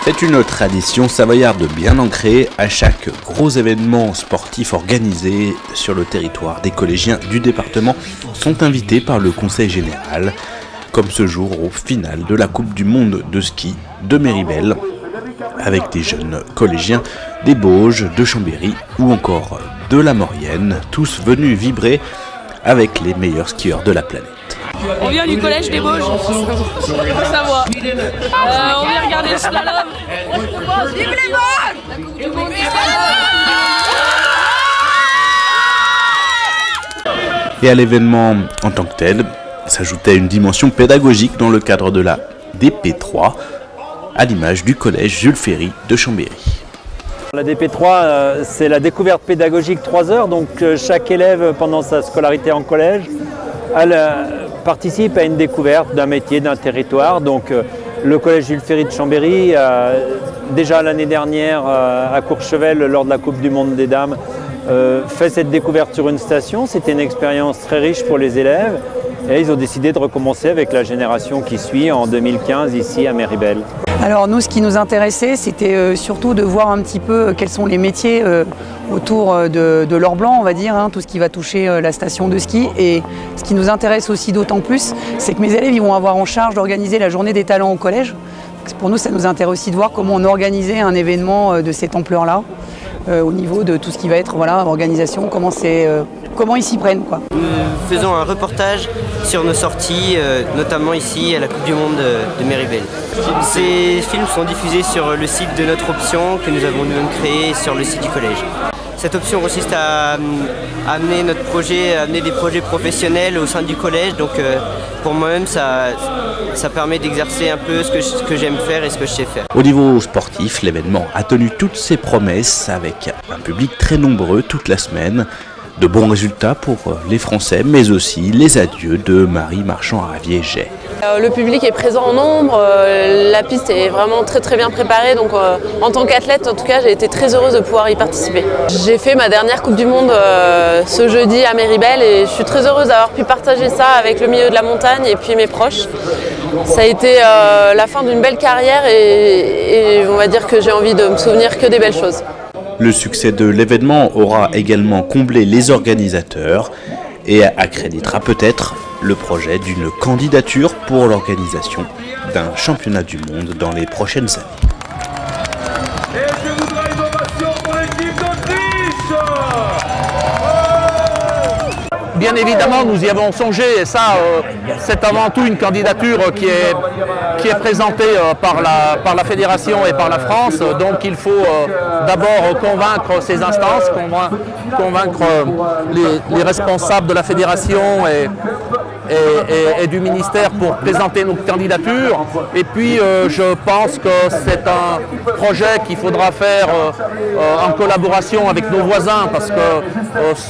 C'est une tradition savoyarde bien ancrée. À chaque gros événement sportif organisé sur le territoire, des collégiens du département sont invités par le conseil général, comme ce jour au final de la Coupe du Monde de ski de Méribel, avec des jeunes collégiens des Bauges, de Chambéry ou encore de la Maurienne, tous venus vibrer avec les meilleurs skieurs de la planète. On vient du collège des Bauges, en Savoie. On vient regarder le slalom. Vive les Bauges! Et à l'événement en tant que tel, s'ajoutait une dimension pédagogique dans le cadre de la DP3, à l'image du collège Jules Ferry de Chambéry. La DP3, c'est la découverte pédagogique 3 heures, donc chaque élève pendant sa scolarité en collège participe à une découverte d'un métier, d'un territoire. Donc le collège Jules Ferry de Chambéry, déjà l'année dernière à Courchevel, lors de la Coupe du Monde des Dames, fait cette découverte sur une station. C'était une expérience très riche pour les élèves et ils ont décidé de recommencer avec la génération qui suit en 2015 ici à Méribel. Alors nous, ce qui nous intéressait, c'était surtout de voir un petit peu quels sont les métiers autour de l'Or-Blanc, on va dire, tout ce qui va toucher la station de ski. Et ce qui nous intéresse aussi d'autant plus, c'est que mes élèves ils vont avoir en charge d'organiser la journée des talents au collège. Pour nous, ça nous intéresse aussi de voir comment on organisait un événement de cette ampleur-là, au niveau de tout ce qui va être organisation, comment ils s'y prennent, quoi. Nous faisons un reportage sur nos sorties, notamment ici à la Coupe du Monde de Méribel. Ces films sont diffusés sur le site de notre option que nous avons nous-mêmes créé sur le site du collège. Cette option consiste à amener notre projet, amener des projets professionnels au sein du collège. Donc pour moi-même, ça permet d'exercer un peu ce que j'aime faire et ce que je sais faire. Au niveau sportif, l'événement a tenu toutes ses promesses avec un public très nombreux toute la semaine. De bons résultats pour les Français, mais aussi les adieux de Marie Marchand-Ravier-Jay. Le public est présent en nombre, la piste est vraiment très bien préparée, donc en tant qu'athlète, en tout cas, j'ai été très heureuse de pouvoir y participer. J'ai fait ma dernière Coupe du Monde ce jeudi à Méribel et je suis très heureuse d'avoir pu partager ça avec le milieu de la montagne et puis mes proches. Ça a été la fin d'une belle carrière et on va dire que j'ai envie de me souvenir que des belles choses. Le succès de l'événement aura également comblé les organisateurs et accréditera peut-être le projet d'une candidature pour l'organisation d'un championnat du monde dans les prochaines années. Et je voudrais une ovation pour l'équipe d'Autriche. Bien évidemment, nous y avons songé et ça, c'est avant tout une candidature qui est présentée par la Fédération et par la France. Donc il faut d'abord convaincre ces instances, convaincre les responsables de la Fédération et du ministère pour présenter nos candidatures. Et puis je pense que c'est un projet qu'il faudra faire en collaboration avec nos voisins parce que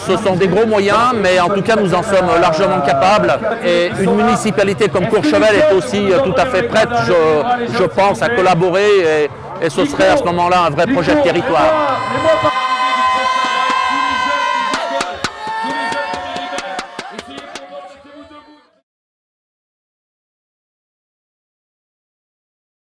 ce sont des gros moyens, mais en tout cas nous en sommes largement capables. Et une municipalité comme Courchevel est aussi tout à fait prête, je pense, à collaborer et ce serait à ce moment-là un vrai projet de territoire.